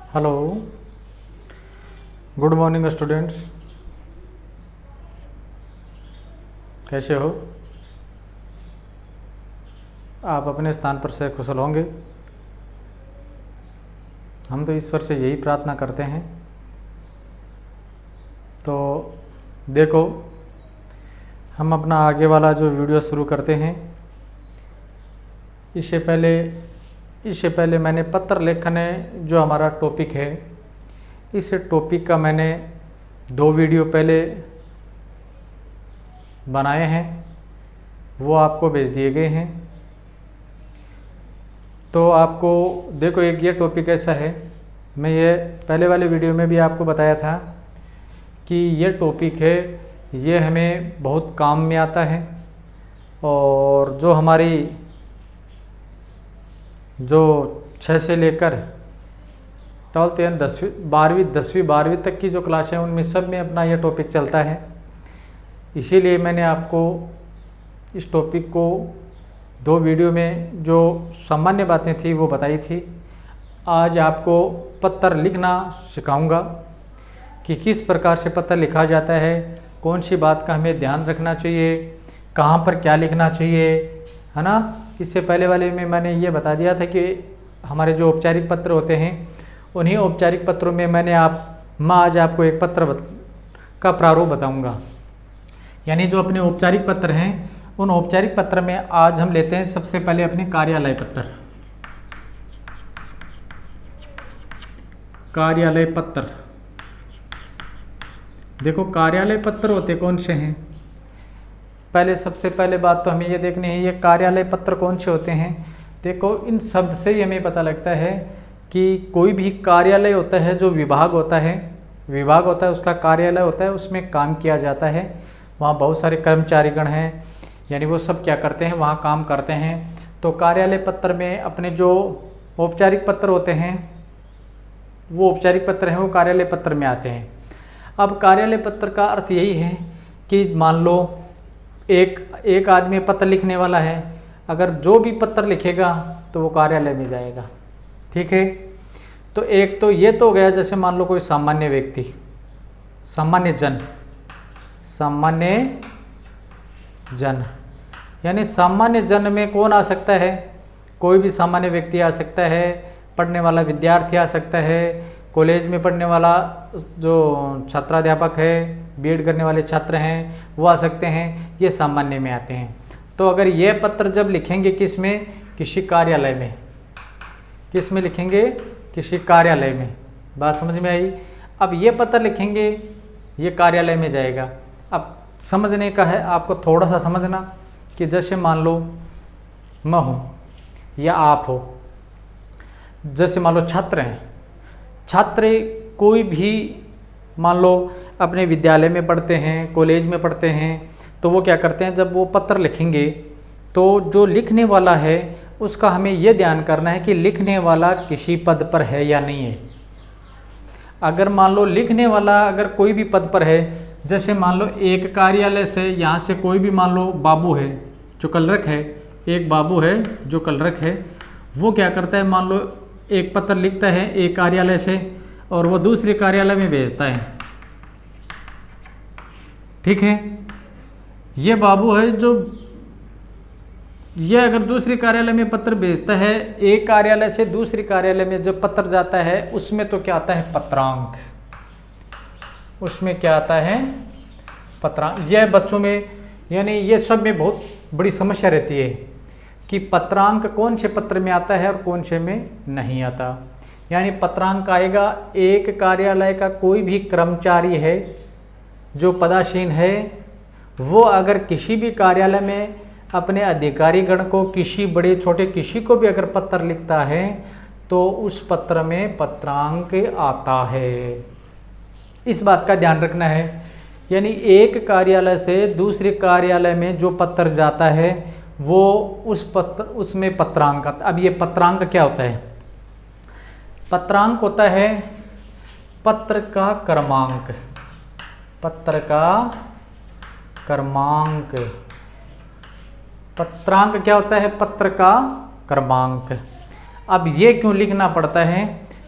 Hello, good morning students. कैसे हो? आप अपने स्थान पर से कुशल होंगे। हम तो ईश्वर से यही प्रार्थना करते हैं। तो देखो, हम अपना आगे वाला जो वीडियो शुरू करते हैं, इससे पहले मैंने पत्र लेखन जो हमारा टॉपिक है, इस टॉपिक का मैंने 2 वीडियो पहले बनाए हैं, वो आपको भेज दिए गए हैं। तो आपको देखो, एक ये टॉपिक ऐसा है, मैं ये पहले वाले वीडियो में भी आपको बताया था कि ये टॉपिक है, ये हमें बहुत काम में आता है। और जो हमारी जो 6 से लेकर 12th 10वीं 12वीं तक की जो क्लास है, उनमें सब में अपना यह टॉपिक चलता है। इसीलिए मैंने आपको इस टॉपिक को 2 वीडियो में जो सामान्य बातें थी वो बताई थी। आज आपको पत्र लिखना सिखाऊंगा कि किस प्रकार से पत्र लिखा जाता है, कौन सी बात का हमें ध्यान रखना चाहिए, कहाँ पर क्या लिखना चाहिए, है ना। इससे पहले वाले में मैंने ये बता दिया था कि हमारे जो औपचारिक पत्र होते हैं, उन्हीं औपचारिक पत्रों में मैं आज आपको एक पत्र का प्रारूप बताऊंगा। यानी जो अपने औपचारिक पत्र हैं, उन औपचारिक पत्र में आज हम लेते हैं सबसे पहले अपने कार्यालय पत्र। कार्यालय पत्र, देखो कार्यालय पत्र होते कौन से हैं। सबसे पहले बात तो हमें ये देखनी है, ये कार्यालय पत्र कौन से होते हैं। देखो, इन शब्द से ही हमें पता लगता है कि कोई भी कार्यालय होता है, जो विभाग होता है, उसका कार्यालय होता है, उसमें काम किया जाता है। वहाँ बहुत सारे कर्मचारीगण हैं, यानी वो सब क्या करते हैं, वहाँ काम करते हैं। तो कार्यालय पत्र में अपने जो औपचारिक पत्र होते हैं, वो औपचारिक पत्र हैं, वो कार्यालय पत्र में आते हैं। अब कार्यालय पत्र का अर्थ यही है कि मान लो एक आदमी पत्र लिखने वाला है, अगर जो भी पत्र लिखेगा तो वो कार्यालय में जाएगा। ठीक है। तो एक तो ये तो हो गया, जैसे मान लो कोई सामान्य व्यक्ति, सामान्य जन, यानी सामान्य जन में कौन आ सकता है, कोई भी सामान्य व्यक्ति आ सकता है, पढ़ने वाला विद्यार्थी आ सकता है, कॉलेज में पढ़ने वाला जो छात्राध्यापक है, बीएड करने वाले छात्र हैं, वो आ सकते हैं, ये सामान्य में आते हैं। तो अगर ये पत्र जब लिखेंगे किस में, किसी कार्यालय में, किस में लिखेंगे, किसी कार्यालय में। बात समझ में आई। अब ये पत्र लिखेंगे, ये कार्यालय में जाएगा। अब समझने का है आपको, थोड़ा सा समझना कि जैसे मान लो मैं हूँ या आप हो, जैसे मान लो छात्र हैं, छात्र कोई भी मान लो अपने विद्यालय में पढ़ते हैं, कॉलेज में पढ़ते हैं, तो वो क्या करते हैं, जब वो पत्र लिखेंगे तो जो लिखने वाला है उसका हमें ये ध्यान करना है कि लिखने वाला किसी पद पर है या नहीं है। अगर मान लो लिखने वाला अगर कोई भी पद पर है, जैसे मान लो एक कार्यालय से यहाँ से कोई भी मान लो बाबू है जो कलरक है, एक बाबू है जो कलरक है, वो क्या करता है, मान लो एक पत्र लिखता है एक कार्यालय से और वो दूसरे कार्यालय में भेजता है। ठीक है। ये बाबू है जो ये अगर दूसरे कार्यालय में पत्र भेजता है, एक कार्यालय से दूसरे कार्यालय में जब पत्र जाता है, उसमें तो क्या आता है, पत्रांक। उसमें क्या आता है, पत्रांक। यह बच्चों में, यानी ये सब में बहुत बड़ी समस्या रहती है कि पत्रांक कौन से पत्र में आता है और कौन से में नहीं आता। यानी पत्रांक आएगा, एक कार्यालय का कोई भी कर्मचारी है जो पदासीन है, वो अगर किसी भी कार्यालय में अपने अधिकारीगण को, किसी बड़े छोटे किसी को भी अगर पत्र लिखता है, तो उस पत्र में पत्रांक आता है। इस बात का ध्यान रखना है। यानी एक कार्यालय से दूसरे कार्यालय में जो पत्र जाता है, वो उसमें पत्रांक आता। अब ये पत्रांक क्या होता है, पत्रांक होता है पत्र का क्रमांक, पत्र का क्रमांक। पत्रांक क्या होता है, पत्र का क्रमांक। अब ये क्यों लिखना पड़ता है?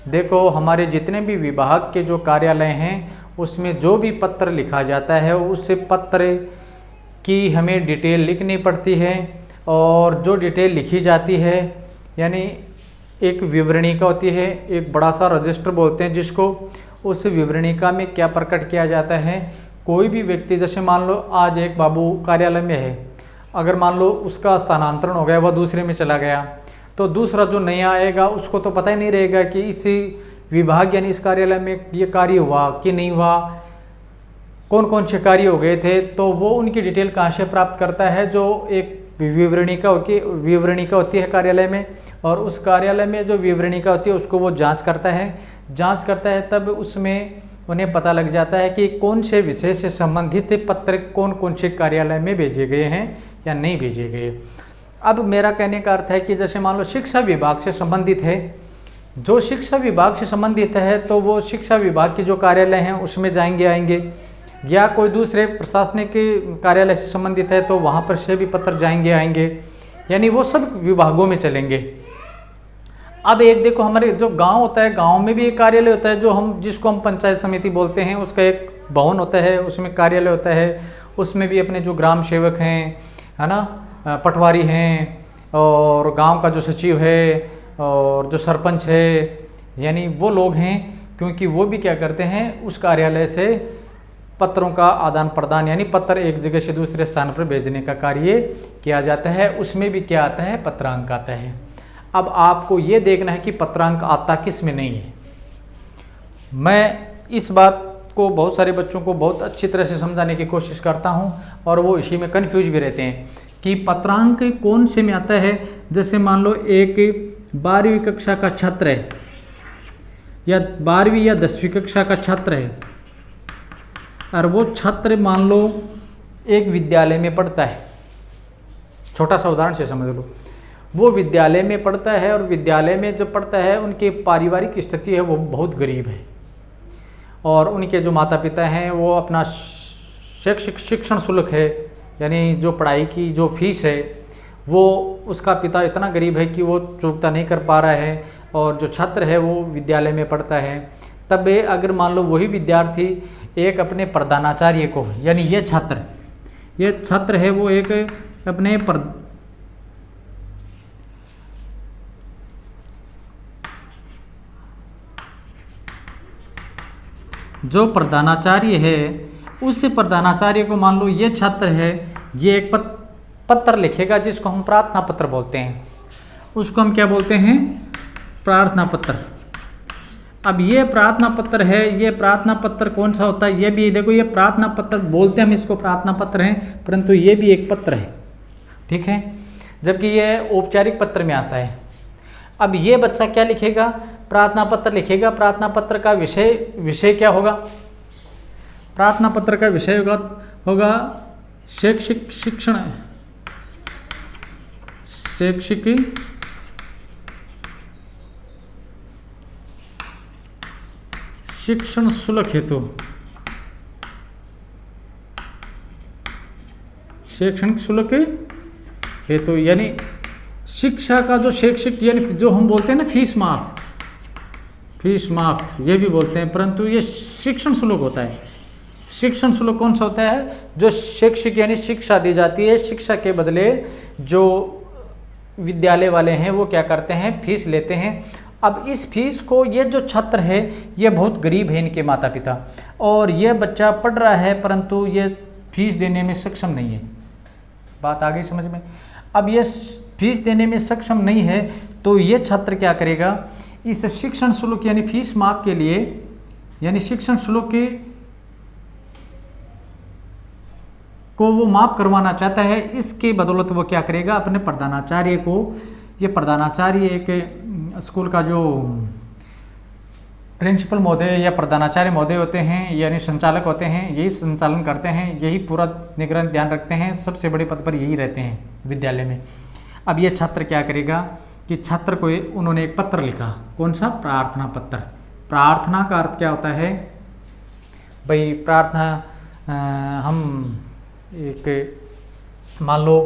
देखो, हमारे जितने भी विभाग के जो कार्यालय हैं उसमें जो भी पत्र लिखा जाता है उस पत्र की हमें डिटेल लिखनी पड़ती है, और जो डिटेल लिखी जाती है यानी एक विवरणिका होती है, एक बड़ा सा रजिस्टर बोलते हैं जिसको। उस विवरणिका में क्या प्रकट किया जाता है, कोई भी व्यक्ति, जैसे मान लो आज एक बाबू कार्यालय में है, अगर मान लो उसका स्थानांतरण हो गया, वह दूसरे में चला गया, तो दूसरा जो नया आएगा उसको तो पता ही नहीं रहेगा कि इस विभाग यानी इस कार्यालय में ये कार्य हुआ कि नहीं हुआ, कौन कौन से कार्य हो गए थे। तो वो उनकी डिटेल कहाँ से प्राप्त करता है? जो एक विवरणिका होती है कार्यालय में, और उस कार्यालय में जो विवरणिका होती है उसको वो जांच करता है, तब उसमें उन्हें पता लग जाता है कि कौन से विषय से संबंधित पत्र कौन कौन से कार्यालय में भेजे गए हैं या नहीं भेजे गए। अब मेरा कहने का अर्थ है कि जैसे मान लो शिक्षा विभाग से संबंधित है, जो शिक्षा विभाग से संबंधित है तो वो शिक्षा विभाग के जो कार्यालय हैं उसमें जाएंगे आएंगे, या कोई दूसरे प्रशासनिक कार्यालय से संबंधित है तो वहाँ पर से भी पत्र जाएंगे आएंगे, यानी वो सब विभागों में चलेंगे। अब एक देखो, हमारे जो गांव होता है, गांव में भी एक कार्यालय होता है जिसको हम पंचायत समिति बोलते हैं, उसका एक भवन होता है, उसमें कार्यालय होता है, उसमें भी अपने जो ग्राम सेवक हैं, है ना, पटवारी हैं, और गांव का जो सचिव है और जो सरपंच है, यानी वो लोग हैं, क्योंकि वो भी क्या करते हैं, उस कार्यालय से पत्रों का आदान प्रदान यानी पत्र एक जगह से दूसरे स्थान पर भेजने का कार्य किया जाता है। उसमें भी क्या आता है, पत्रांक आता है। अब आपको ये देखना है कि पत्रांक आता किस में नहीं है। मैं इस बात को बहुत सारे बच्चों को बहुत अच्छी तरह से समझाने की कोशिश करता हूँ, और वो इसी में कन्फ्यूज भी रहते हैं कि पत्रांक कौन से में आता है। जैसे मान लो एक 12वीं कक्षा का छात्र है, या 12वीं या 10वीं कक्षा का छात्र है, और वो छात्र मान लो एक विद्यालय में पढ़ता है, छोटा सा उदाहरण से समझ लो, वो विद्यालय में पढ़ता है, और विद्यालय में जब पढ़ता है उनकी पारिवारिक स्थिति है वो बहुत गरीब है, और उनके जो माता पिता हैं वो अपना शैक्षिक शिक्षण शुल्क है यानी जो पढ़ाई की जो फीस है वो उसका पिता इतना गरीब है कि वो चुकता नहीं कर पा रहा है, और जो छात्र है वो विद्यालय में पढ़ता है। तब अगर मान लो वही विद्यार्थी एक अपने प्रधानाचार्य को, यानी ये छात्र है वो एक अपने जो प्रधानाचार्य है उस प्रधानाचार्य को मान लो ये छात्र है, ये एक पत्र लिखेगा जिसको हम प्रार्थना पत्र बोलते हैं। उसको हम क्या बोलते हैं, प्रार्थना पत्र। अब ये प्रार्थना पत्र है, ये प्रार्थना पत्र कौन सा होता है, ये भी देखो, ये प्रार्थना पत्र बोलते हैं हम इसको, प्रार्थना पत्र है, परंतु ये भी एक पत्र है, ठीक है, जबकि ये औपचारिक पत्र में आता है। अब ये बच्चा क्या लिखेगा, प्रार्थना पत्र लिखेगा। प्रार्थना पत्र का विषय क्या होगा, प्रार्थना पत्र का विषय होगा शैक्षिक शिक्षण शुल्क हेतु, शैक्षणिक शुल्क हेतु, यानी शिक्षा का जो शैक्षिक यानी जो हम बोलते हैं ना फीस माफ ये भी बोलते हैं, परंतु ये शिक्षण शुल्क होता है। शिक्षण शुल्क कौन सा होता है, जो शैक्षिक यानी शिक्षा दी जाती है, शिक्षा के बदले जो विद्यालय वाले हैं वो क्या करते हैं, फीस लेते हैं। अब इस फीस को ये जो छात्र है ये बहुत गरीब है, इनके माता पिता, और ये बच्चा पढ़ रहा है परंतु ये फीस देने में सक्षम नहीं है। बात आ गई समझ में। अब ये फीस देने में सक्षम नहीं है तो ये छात्र क्या करेगा, इस शिक्षण शुल्क यानी फीस माफ के लिए, यानी शिक्षण शुल्क को वो माफ करवाना चाहता है, इसके बदौलत वो क्या करेगा, अपने प्रधानाचार्य को, ये प्रधानाचार्य एक स्कूल का जो प्रिंसिपल महोदय या प्रधानाचार्य महोदय होते हैं यानी संचालक होते हैं, यही संचालन करते हैं, यही पूरा निगरानी ध्यान रखते हैं, सबसे बड़े पद पर यही रहते हैं विद्यालय में। अब ये छात्र क्या करेगा कि छात्र को उन्होंने एक पत्र लिखा, कौन सा, प्रार्थना पत्र। प्रार्थना का अर्थ क्या होता है भाई, प्रार्थना हम एक मान लो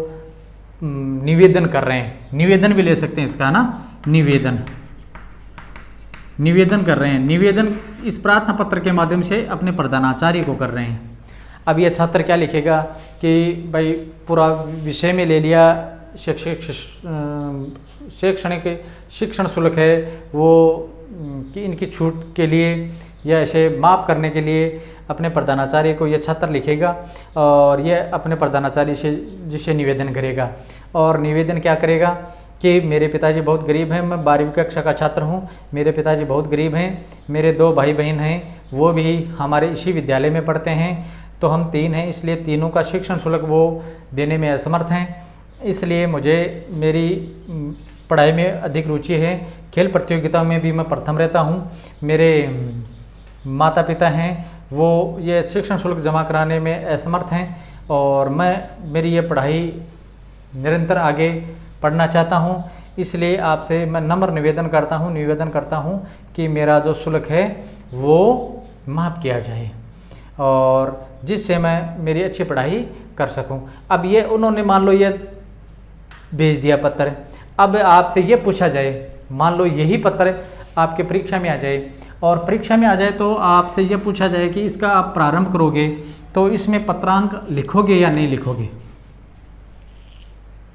निवेदन कर रहे हैं, निवेदन भी ले सकते हैं इसका ना, निवेदन कर रहे हैं। निवेदन इस प्रार्थना पत्र के माध्यम से अपने प्रधानाचार्य को कर रहे हैं। अब ये छात्र क्या लिखेगा कि भाई पूरा विषय में ले लिया, शैक्षणिक शिक्षण शुल्क है वो कि इनकी छूट के लिए या ऐसे माफ़ करने के लिए अपने प्रधानाचार्य को यह छात्र लिखेगा और यह अपने प्रधानाचार्य से जिसे निवेदन करेगा। और निवेदन क्या करेगा कि मेरे पिताजी बहुत गरीब हैं, मैं 12वीं कक्षा का छात्र हूं, मेरे पिताजी बहुत गरीब हैं, मेरे 2 भाई बहन हैं, वो भी हमारे इसी विद्यालय में पढ़ते हैं, तो हम 3 हैं, इसलिए तीनों का शिक्षण शुल्क वो देने में असमर्थ हैं। इसलिए मुझे मेरी पढ़ाई में अधिक रुचि है, खेल प्रतियोगिता में भी मैं प्रथम रहता हूँ, मेरे माता पिता हैं वो ये शिक्षण शुल्क जमा कराने में असमर्थ हैं और मेरी ये पढ़ाई निरंतर आगे पढ़ना चाहता हूँ। इसलिए आपसे मैं नम्र निवेदन करता हूँ कि मेरा जो शुल्क है वो माफ़ किया जाए और जिससे मैं मेरी अच्छी पढ़ाई कर सकूँ। अब ये उन्होंने मान लो ये भेज दिया पत्र, अब आपसे ये पूछा जाए, मान लो यही पत्र आपके परीक्षा में आ जाए और परीक्षा में आ जाए तो आपसे ये पूछा जाए कि इसका आप प्रारंभ करोगे तो इसमें पत्रांक लिखोगे या नहीं लिखोगे,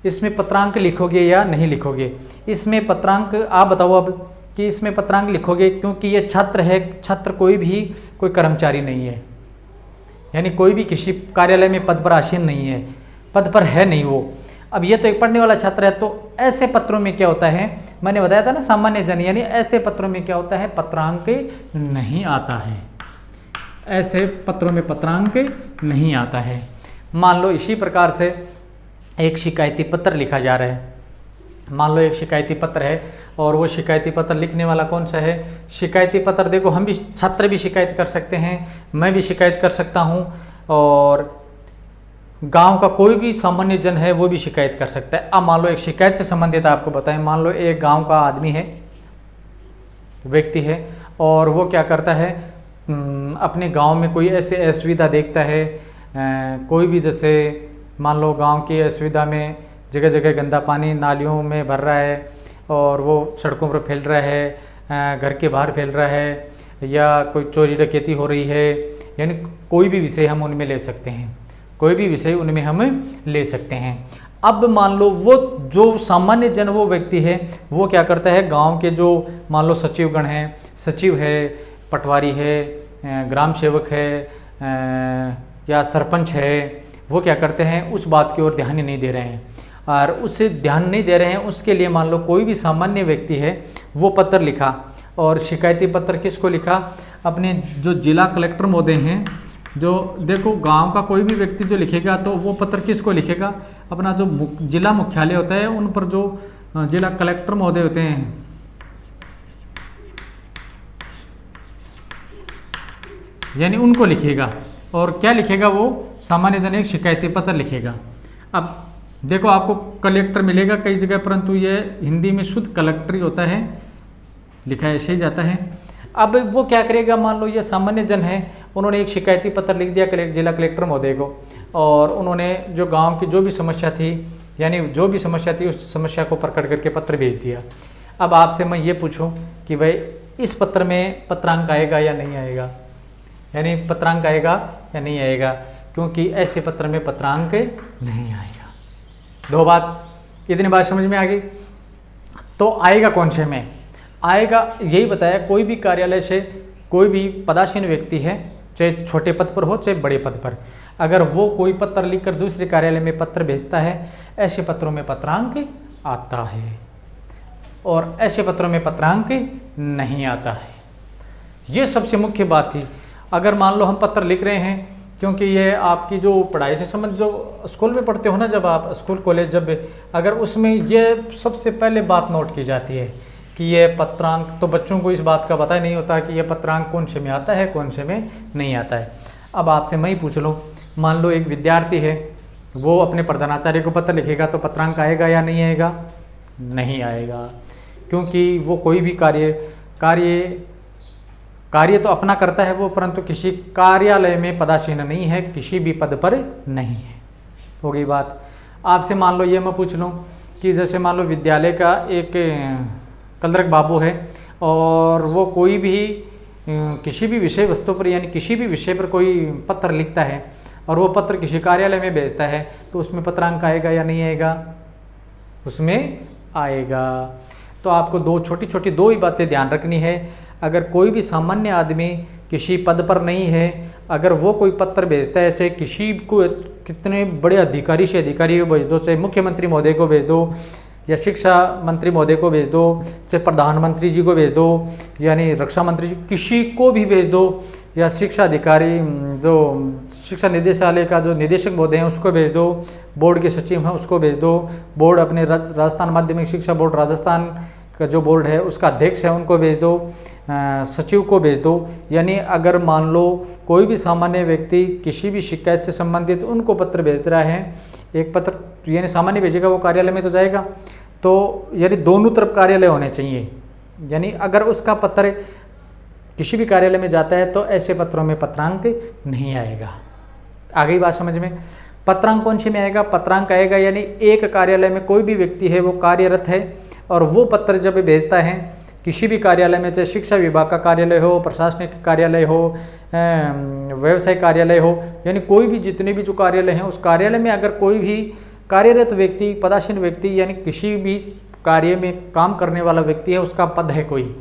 इसमें पत्रांक लिखोगे या नहीं लिखोगे। इसमें पत्रांक आप बताओ अब कि इसमें पत्रांक लिखोगे, क्योंकि ये छात्र है, छात्र कोई कर्मचारी नहीं है, यानी कोई भी किसी कार्यालय में पद पर आसीन नहीं है, पद पर है नहीं वो। अब ये तो एक पढ़ने वाला छात्र है, तो ऐसे पत्रों में क्या होता है, मैंने बताया था ना सामान्य जन, यानी ऐसे पत्रों में क्या होता है, पत्रांक नहीं आता है, ऐसे पत्रों में पत्रांक नहीं आता है। मान लो इसी प्रकार से एक शिकायती पत्र लिखा जा रहा है, मान लो एक शिकायती पत्र है और वो शिकायती पत्र लिखने वाला कौन सा है, शिकायती पत्र देखो हम भी छात्र भी शिकायत कर सकते हैं, मैं भी शिकायत कर सकता हूँ और गांव का कोई भी सामान्य जन है वो भी शिकायत कर सकता है। अब मान लो एक शिकायत से संबंधित आपको बताएं, मान लो एक गांव का आदमी है, व्यक्ति है और वो क्या करता है, अपने गांव में कोई ऐसे असुविधा देखता है, कोई भी जैसे मान लो गांव की असुविधा में जगह जगह गंदा पानी नालियों में भर रहा है और वो सड़कों पर फैल रहा है, घर के बाहर फैल रहा है, या कोई चोरी डकैती हो रही है, यानी कोई भी विषय हम उनमें ले सकते हैं, कोई भी विषय उनमें हम ले सकते हैं। अब मान लो वो जो सामान्य जन वो व्यक्ति है वो क्या करता है, गांव के जो मान लो सचिवगण हैं, सचिव है, पटवारी है, ग्राम सेवक है या सरपंच है, वो क्या करते हैं, उस बात की ओर ध्यान ही नहीं दे रहे हैं और उसे ध्यान नहीं दे रहे हैं। उसके लिए मान लो कोई भी सामान्य व्यक्ति है वो पत्र लिखा और शिकायती पत्र किसको लिखा, अपने जो जिला कलेक्टर महोदय हैं, जो देखो गांव का कोई भी व्यक्ति जो लिखेगा तो वो पत्र किसको लिखेगा, अपना जो जिला मुख्यालय होता है उन पर जो जिला कलेक्टर महोदय होते हैं, यानी उनको लिखेगा। और क्या लिखेगा, वो सामान्य जन एक शिकायती पत्र लिखेगा। अब देखो आपको कलेक्टर मिलेगा कई जगह, परंतु ये हिंदी में शुद्ध कलेक्टर ही होता है, लिखा ऐसे ही जाता है। अब वो क्या करेगा, मान लो ये सामान्य जन है, उन्होंने एक शिकायती पत्र लिख दिया जिला कलेक्टर महोदय को और उन्होंने जो गांव की जो भी समस्या थी, यानी जो भी समस्या थी उस समस्या को प्रकट करके पत्र भेज दिया। अब आपसे मैं ये पूछूं कि भाई इस पत्र में पत्रांक आएगा या नहीं आएगा, यानी पत्रांक आएगा या नहीं आएगा, क्योंकि ऐसे पत्र में पत्रांक नहीं आएगा। दो बात, इतनी बात समझ में आ गई। तो आएगा कौन से में आएगा, यही बताया, कोई भी कार्यालय से कोई भी पदासीन व्यक्ति है, चाहे छोटे पद पर हो चाहे बड़े पद पर, अगर वो कोई पत्र लिखकर दूसरे कार्यालय में पत्र भेजता है, ऐसे पत्रों में पत्रांक आता है और ऐसे पत्रों में पत्रांक नहीं आता है। ये सबसे मुख्य बात थी। अगर मान लो हम पत्र लिख रहे हैं, क्योंकि ये आपकी जो पढ़ाई से संबंध जो स्कूल में पढ़ते हो ना, जब आप स्कूल कॉलेज जब, अगर उसमें ये सबसे पहले बात नोट की जाती है कि ये पत्रांक, तो बच्चों को इस बात का पता ही नहीं होता कि ये पत्रांक कौन से में आता है कौन से में नहीं आता है। अब आपसे मैं ही पूछ लूँ, मान लो एक विद्यार्थी है, वो अपने प्रधानाचार्य को पत्र लिखेगा तो पत्रांक आएगा या नहीं आएगा, नहीं आएगा, क्योंकि वो कोई भी कार्य तो अपना करता है वो, परंतु किसी कार्यालय में पदासीन नहीं है, किसी भी पद पर नहीं है। हो गई बात। आपसे मान लो ये मैं पूछ लूँ कि जैसे मान लो विद्यालय का एक कलरक बाबू है, और वो कोई भी किसी भी विषय वस्तु पर यानी किसी भी विषय पर कोई पत्र लिखता है और वो पत्र किसी कार्यालय में भेजता है, तो उसमें पत्रांक आएगा या नहीं आएगा? उसमें आएगा। तो आपको दो छोटी छोटी दो ही बातें ध्यान रखनी है। अगर कोई भी सामान्य आदमी किसी पद पर नहीं है, अगर वो कोई पत्र भेजता है, चाहे किसी को कितने बड़े अधिकारी से अधिकारी को भेज दो, चाहे मुख्यमंत्री महोदय को भेज दो या शिक्षा मंत्री महोदय को भेज दो, चाहे प्रधानमंत्री जी को भेज दो, यानी रक्षा मंत्री जी, किसी को भी भेज दो, या शिक्षा अधिकारी जो शिक्षा निदेशालय का जो निदेशक महोदय हैं उसको भेज दो, बोर्ड के सचिव हैं उसको भेज दो, बोर्ड अपने राजस्थान माध्यमिक शिक्षा बोर्ड राजस्थान का जो बोर्ड है उसका अध्यक्ष है उनको भेज दो, सचिव को भेज दो। यानी अगर मान लो कोई भी सामान्य व्यक्ति किसी भी शिकायत से संबंधित उनको पत्र भेज रहा है, एक पत्र यानी सामान्य भेजेगा वो कार्यालय में तो जाएगा, तो यानी दोनों तरफ कार्यालय होने चाहिए। यानी अगर उसका पत्र किसी भी कार्यालय में जाता है तो ऐसे पत्रों में पत्रांक नहीं आएगा। आ गई बात समझ में? पत्रांक कौन से में आएगा? पत्रांक आएगा यानी एक कार्यालय में कोई भी व्यक्ति है वो कार्यरत है और वो पत्र जब भेजता है किसी भी कार्यालय में, चाहे शिक्षा विभाग का कार्यालय हो, प्रशासनिक कार्यालय हो, व्यवसाय कार्यालय हो, यानी कोई भी जितने भी जो कार्यालय हैं उस कार्यालय में अगर कोई भी कार्यरत व्यक्ति, पदासीन व्यक्ति यानी किसी भी कार्य में काम करने वाला व्यक्ति है, उसका पद है कोई,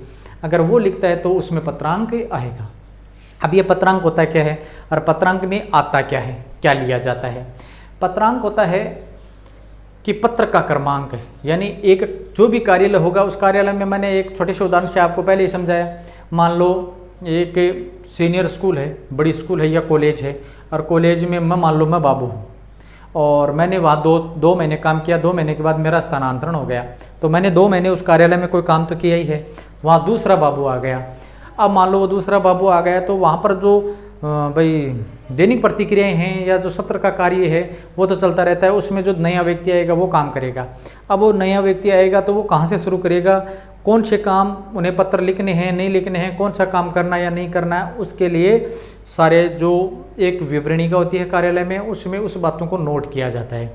अगर वो लिखता है तो उसमें पत्रांक आएगा। अब ये पत्रांक होता क्या है और पत्रांक में आता क्या है, क्या लिया जाता है? पत्रांक होता है कि पत्र का क्रमांक है, यानी एक जो भी कार्यालय होगा उस कार्यालय में, मैंने एक छोटे से उदाहरण से आपको पहले ही समझाया। मान लो एक सीनियर स्कूल है, बड़ी स्कूल है या कॉलेज है, और कॉलेज में मैं मान लो मैं बाबू हूँ और मैंने वहाँ दो महीने काम किया, 2 महीने के बाद मेरा स्थानांतरण हो गया, तो मैंने 2 महीने उस कार्यालय में कोई काम तो किया ही है, वहाँ दूसरा बाबू आ गया। अब मान लो वो दूसरा बाबू आ गया तो वहाँ पर जो भाई दैनिक प्रतिक्रियाएं हैं या जो सत्र का कार्य है वो तो चलता रहता है, उसमें जो नया व्यक्ति आएगा वो काम करेगा। अब वो नया व्यक्ति आएगा तो वो कहाँ से शुरू करेगा, कौन से काम उन्हें पत्र लिखने हैं नहीं लिखने हैं, कौन सा काम करना या नहीं करना है, उसके लिए सारे जो एक विवरणिका होती है कार्यालय में उसमें उस बातों को नोट किया जाता है।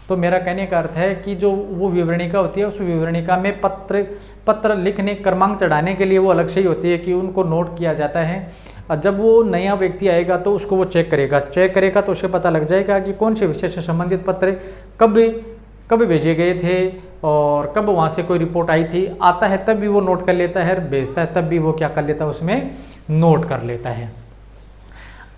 तो मेरा कहने का अर्थ है कि जो वो विवरणिका होती है उस विवरणिका में पत्र लिखने क्रमांक चढ़ाने के लिए वो अलग से ही होती है कि उनको नोट किया जाता है। और जब वो नया व्यक्ति आएगा तो उसको वो चेक करेगा तो उसे पता लग जाएगा कि कौन से विषय से संबंधित पत्र कब भेजे गए थे और कब वहाँ से कोई रिपोर्ट आई थी। आता है तब भी वो नोट कर लेता है, भेजता है तब भी वो क्या कर लेता है, उसमें नोट कर लेता है।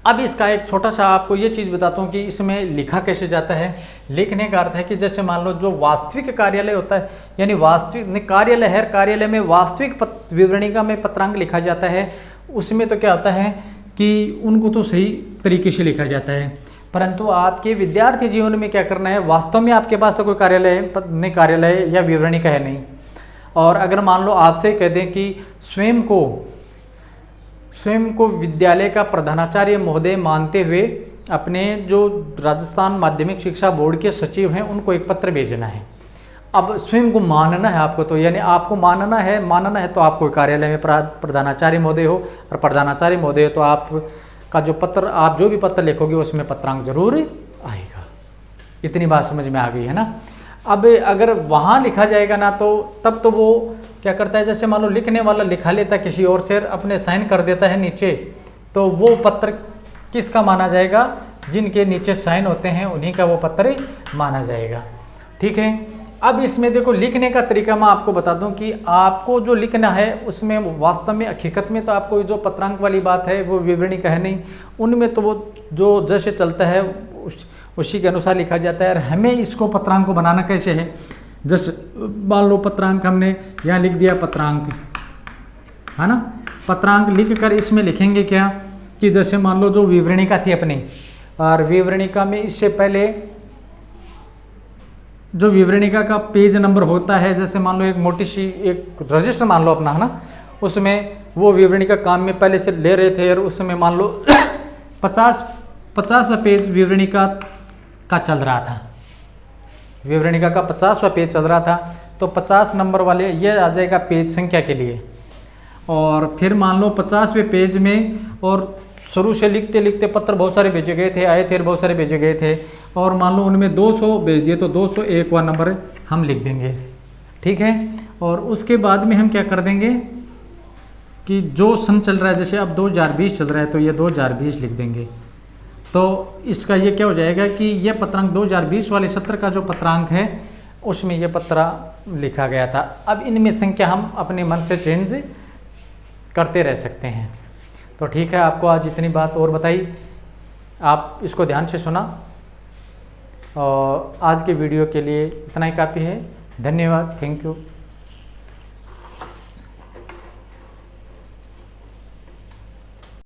अब इसका एक छोटा सा आपको ये चीज़ बताता हूँ कि इसमें लिखा कैसे जाता है। लिखने का अर्थ है कि जैसे मान लो जो वास्तविक कार्यालय होता है, यानी वास्तविक कार्यालय है, कार्यालय में वास्तविक विवरणिका में पत्रांक लिखा जाता है, उसमें तो क्या होता है कि उनको तो सही तरीके से लिखा जाता है। परंतु आपके विद्यार्थी जीवन में क्या करना है, वास्तव में आपके पास तो कोई कार्यालय या विवरणिका है नहीं, और अगर मान लो आपसे कह दें कि स्वयं को विद्यालय का प्रधानाचार्य महोदय मानते हुए अपने जो राजस्थान माध्यमिक शिक्षा बोर्ड के सचिव हैं उनको एक पत्र भेजना है। अब स्वयं को मानना है आपको, तो यानी आपको मानना है तो आपको कार्यालय में प्रधानाचार्य महोदय हो, और प्रधानाचार्य महोदय हो तो आपका जो पत्र, आप जो भी पत्र लिखोगे उसमें पत्रांक जरूर आएगा। इतनी बात समझ में आ गई है ना। अब अगर वहाँ लिखा जाएगा ना तो तब तो वो क्या करता है, जैसे मान लो लिखने वाला लिखा लेता किसी और से, अपने साइन कर देता है नीचे, तो वो पत्र किसका माना जाएगा, जिनके नीचे साइन होते हैं उन्हीं का वो पत्र माना जाएगा। ठीक है। अब इसमें देखो लिखने का तरीका मैं आपको बता दूं कि आपको जो लिखना है उसमें वास्तव में हकीकत में तो आपको जो पत्रांक वाली बात है वो विवरणिका है नहीं, उनमें तो वो जो जैसे चलता है उसी के अनुसार लिखा जाता है। और हमें इसको पत्रांक को बनाना कैसे है, जैसे मान लो पत्रांक हमने यहाँ लिख दिया पत्रांक, है ना। पत्रांक लिख कर इसमें लिखेंगे क्या कि जैसे मान लो जो विवरणिका थी अपनी, और विवरणिका में इससे पहले जो विवरणिका का पेज नंबर होता है, जैसे मान लो एक मोटी सी एक रजिस्टर मान लो अपना, है ना, उसमें वो विवरणिका काम में पहले से ले रहे थे और उसमें मान लो 50वां पेज विवरणिका का चल रहा था, विवरणिका का 50वां पेज चल रहा था, तो 50 नंबर वाले ये आ जाएगा पेज संख्या के लिए। और फिर मान लो 50वें पेज में, और शुरू से लिखते लिखते पत्र बहुत सारे भेजे गए थे, आए थे, बहुत सारे भेजे गए थे, और मान लो उनमें 200 भेज दिए तो 201वां नंबर हम लिख देंगे। ठीक है। और उसके बाद में हम क्या कर देंगे कि जो सन चल रहा है, जैसे अब 2020 चल रहा है तो ये 2020 लिख देंगे। तो इसका ये क्या हो जाएगा कि ये पत्रांक 2020 वाले सत्र का जो पत्रांक है उसमें ये पत्रा लिखा गया था। अब इनमें संख्या हम अपने मन से चेंज करते रह सकते हैं। तो ठीक है, आपको आज इतनी बात और बताई, आप इसको ध्यान से सुना और आज के वीडियो के लिए इतना ही काफ़ी है। धन्यवाद, थैंक यू।